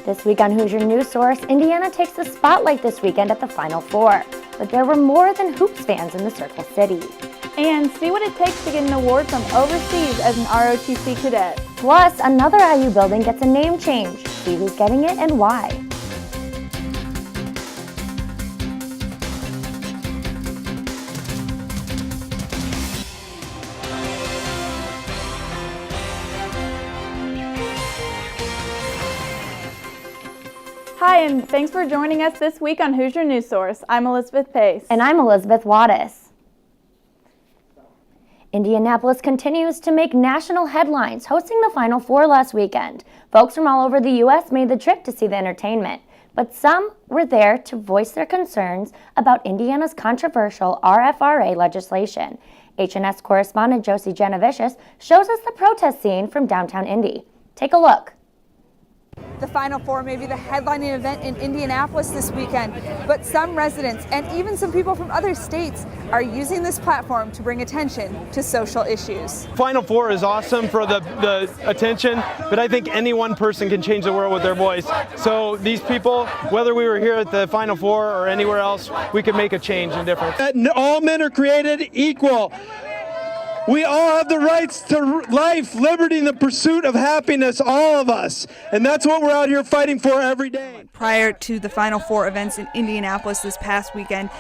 This week on Hoosier News Source, Indiana takes the spotlight this weekend at the Final Four. But there were more than hoops fans in the Circle City. And see what it takes to get an award from overseas as an ROTC cadet. Plus, another IU building gets a name change. See who's getting it and why. Hi, and thanks for joining us this week on Hoosier News Source. I'm Elizabeth Pace. And I'm Elizabeth Wattis. Indianapolis continues to make national headlines, hosting the Final Four last weekend. Folks from all over the U.S. made the trip to see the entertainment, but some were there to voice their concerns about Indiana's controversial RFRA legislation. HNS correspondent Josie Genovicius shows us the protest scene from downtown Indy. Take a look. The Final Four may be the headlining event in Indianapolis this weekend, but some residents and even some people from other states are using this platform to bring attention to social issues. Final Four is awesome for the attention, but I think any one person can change the world with their voice. So these people, whether we were here at the Final Four or anywhere else, we could make a change and difference. All men are created equal. We all have the rights to life, liberty, and the pursuit of happiness, all of us. And that's what we're out here fighting for every day. Prior to the Final Four events in Indianapolis this past weekend,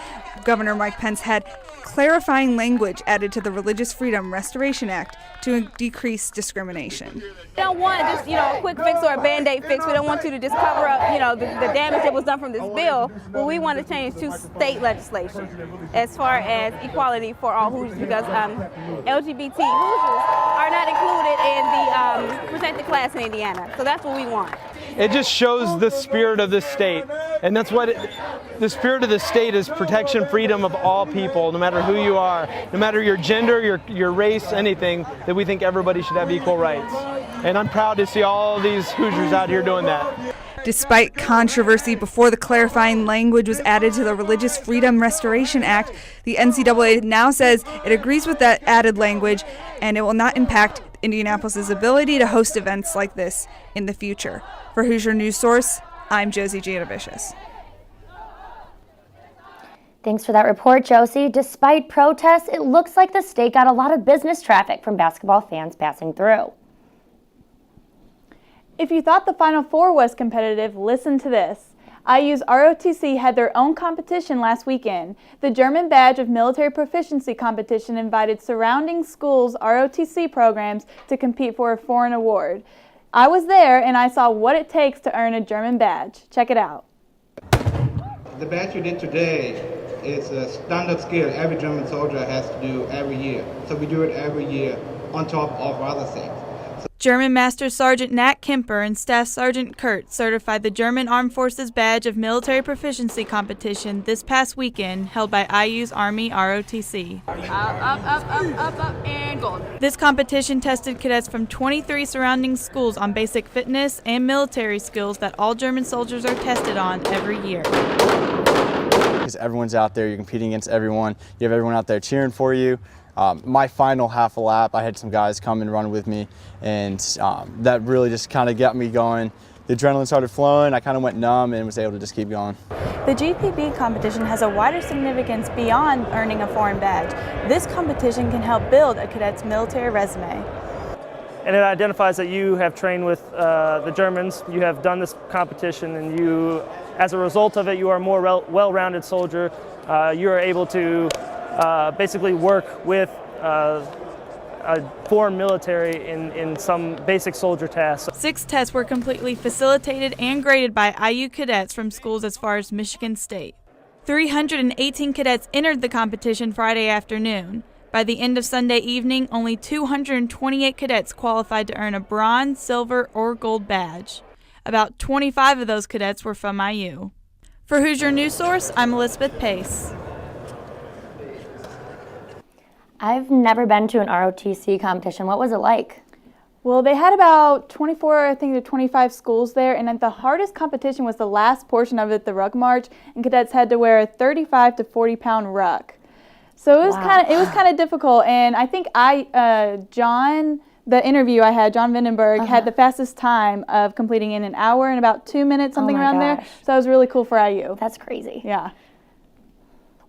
Governor Mike Pence had clarifying language added to the Religious Freedom Restoration Act to decrease discrimination. We don't want just, a quick fix or a Band-Aid fix. We don't want you to just cover up, the damage that was done from this bill. But we want to change to state legislation as far as equality for all Hoosiers, because LGBT Hoosiers are not included in the protected class in Indiana. So that's what we want. It just shows the spirit of this state, and that's what the spirit of the state is: protection, freedom of all people, no matter who you are, no matter your gender, your race, anything, that we think everybody should have equal rights. And I'm proud to see all these Hoosiers out here doing that. Despite controversy before the clarifying language was added to the Religious Freedom Restoration Act, the NCAA now says it agrees with that added language and it will not impact Indianapolis' ability to host events like this in the future. For Hoosier News Source, I'm Josie Genovicius. Thanks for that report, Josie. Despite protests, it looks like the state got a lot of business traffic from basketball fans passing through. If you thought the Final Four was competitive, listen to this. IU's ROTC had their own competition last weekend. The German Badge of Military Proficiency competition invited surrounding schools' ROTC programs to compete for a foreign award. I was there and I saw what it takes to earn a German badge. Check it out. The badge you did today is a standard skill every German soldier has to do every year. So we do it every year on top of other things. German Master Sergeant Nat Kemper and Staff Sergeant Kurt certified the German Armed Forces Badge of Military Proficiency competition this past weekend, held by IU's Army ROTC. Up, and gold. This competition tested cadets from 23 surrounding schools on basic fitness and military skills that all German soldiers are tested on every year. Because everyone's out there, you're competing against everyone, you have everyone out there cheering for you. My final half a lap, I had some guys come and run with me, and that really just kind of got me going. The adrenaline started flowing, I kind of went numb and was able to just keep going. The GPB competition has a wider significance beyond earning a foreign badge. This competition can help build a cadet's military resume. And it identifies that you have trained with the Germans, you have done this competition, and you, as a result of it, you are a more well-rounded soldier. You are able to basically work with a foreign military in some basic soldier tasks. 6 tests were completely facilitated and graded by IU cadets from schools as far as Michigan State. 318 cadets entered the competition Friday afternoon. By the end of Sunday evening, only 228 cadets qualified to earn a bronze, silver, or gold badge. About 25 of those cadets were from IU. For Hoosier News Source, I'm Elizabeth Pace. I've never been to an ROTC competition. What was it like? Well, they had about 24, I think, to 25 schools there, and the hardest competition was the last portion of it, the ruck march, and cadets had to wear a 35 to 40 pound ruck. So it was kind of difficult, and I think the interview I had, John Vandenberg, had the fastest time of completing in an hour and about 2 minutes, something around there. So it was really cool for IU. That's crazy. Yeah.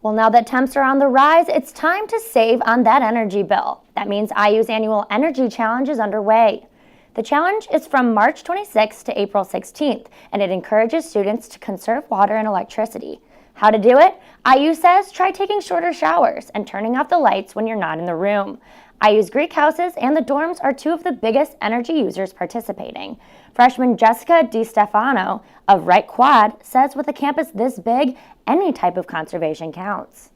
Well, now that temps are on the rise, it's time to save on that energy bill. That means IU's annual energy challenge is underway. The challenge is from March 26th to April 16th, and it encourages students to conserve water and electricity. How to do it? IU says try taking shorter showers and turning off the lights when you're not in the room. IU's Greek houses and the dorms are two of the biggest energy users participating. Freshman Jessica DiStefano of Wright Quad says with a campus this big, any type of conservation counts.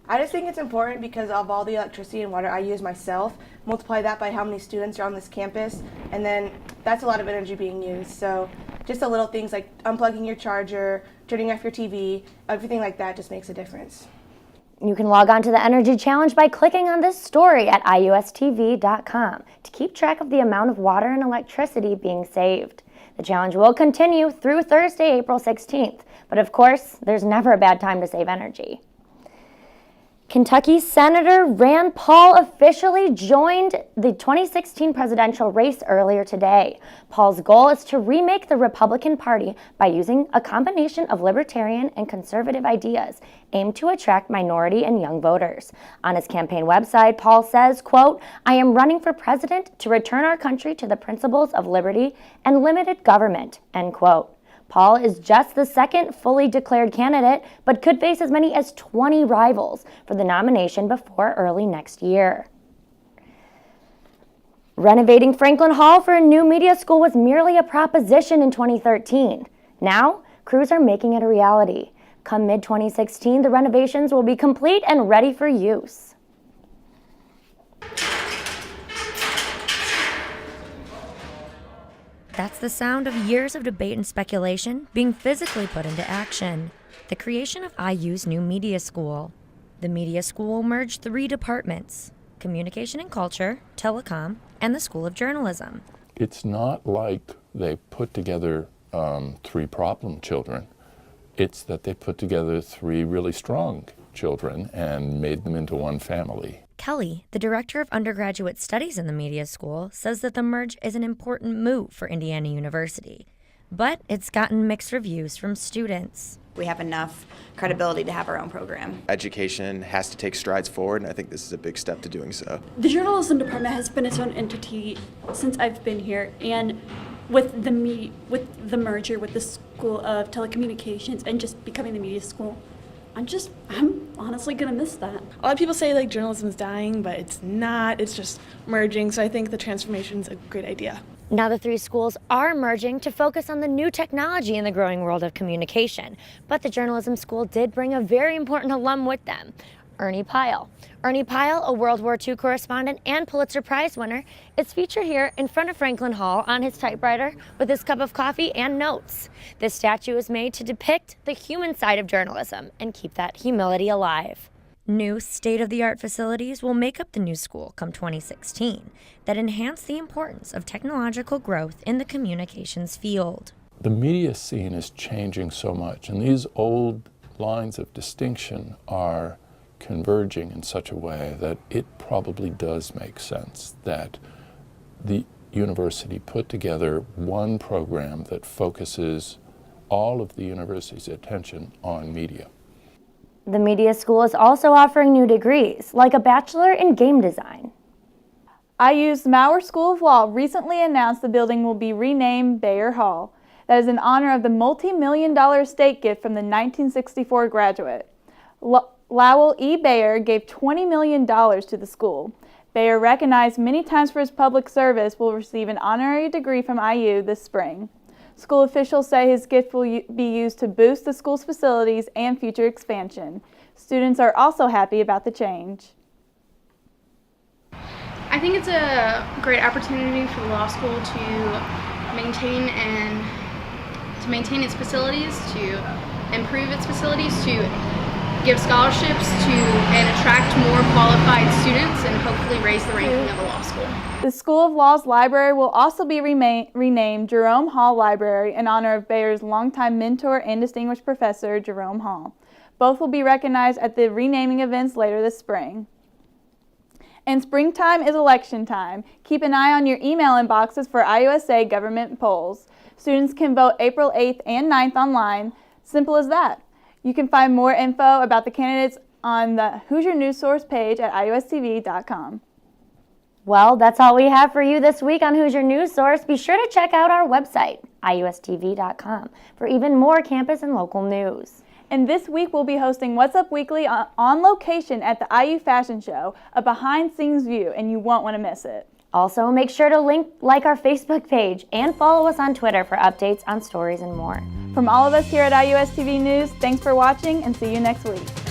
I just think it's important because of all the electricity and water I use myself. Multiply that by how many students are on this campus, and then that's a lot of energy being used. So just the little things like unplugging your charger, turning off your TV, everything like that just makes a difference. You can log on to the Energy Challenge by clicking on this story at iustv.com to keep track of the amount of water and electricity being saved. The challenge will continue through Thursday, April 16th, but of course, there's never a bad time to save energy. Kentucky Senator Rand Paul officially joined the 2016 presidential race earlier today. Paul's goal is to remake the Republican Party by using a combination of libertarian and conservative ideas aimed to attract minority and young voters. On his campaign website, Paul says, quote, "I am running for president to return our country to the principles of liberty and limited government," end quote. Paul is just the second fully declared candidate, but could face as many as 20 rivals for the nomination before early next year. Renovating Franklin Hall for a new media school was merely a proposition in 2013. Now, crews are making it a reality. Come mid-2016, the renovations will be complete and ready for use. That's the sound of years of debate and speculation being physically put into action. The creation of IU's new media school. The media school will merge 3 departments: communication and culture, telecom, and the School of Journalism. It's not like they put together 3 problem children. It's that they put together 3 really strong children and made them into one family. Kelly, the director of undergraduate studies in the media school, says that the merge is an important move for Indiana University, but it's gotten mixed reviews from students. We have enough credibility to have our own program. Education has to take strides forward, and I think this is a big step to doing so. The journalism department has been its own entity since I've been here, and with the merger with the School of Telecommunications and just becoming the media school, I'm honestly gonna miss that. A lot of people say like journalism is dying, but it's not. It's just merging. So I think the transformation is a great idea. Now the 3 schools are merging to focus on the new technology in the growing world of communication. But the journalism school did bring a very important alum with them, Ernie Pyle. Ernie Pyle, a World War II correspondent and Pulitzer Prize winner, is featured here in front of Franklin Hall on his typewriter with his cup of coffee and notes. This statue is made to depict the human side of journalism and keep that humility alive. New state-of-the-art facilities will make up the new school come 2016 that enhance the importance of technological growth in the communications field. The media scene is changing so much, and these old lines of distinction are converging in such a way that it probably does make sense that the university put together one program that focuses all of the university's attention on media. The media school is also offering new degrees, like a bachelor in game design. IU's Maurer School of Law recently announced the building will be renamed Bayer Hall. That is in honor of the multi-million-dollar estate gift from the 1964 graduate. Lowell E. Bayer gave $20 million to the school. Bayer, recognized many times for his public service, will receive an honorary degree from IU this spring. School officials say his gift will be used to boost the school's facilities and future expansion. Students are also happy about the change. I think it's a great opportunity for the law school to maintain its facilities, to improve its facilities, to give scholarships to and attract more qualified students and hopefully raise the ranking of the law school. The School of Law's library will also be renamed Jerome Hall Library in honor of Bayer's longtime mentor and distinguished professor, Jerome Hall. Both will be recognized at the renaming events later this spring. And springtime is election time. Keep an eye on your email inboxes for IUSA government polls. Students can vote April 8th and 9th online. Simple as that. You can find more info about the candidates on the Hoosier News Source page at iustv.com. Well, that's all we have for you this week on Hoosier News Source. Be sure to check out our website, iustv.com, for even more campus and local news. And this week we'll be hosting What's Up Weekly on location at the IU Fashion Show, a behind-scenes view, and you won't want to miss it. Also, make sure to like our Facebook page and follow us on Twitter for updates on stories and more. From all of us here at IUS TV News, thanks for watching and see you next week.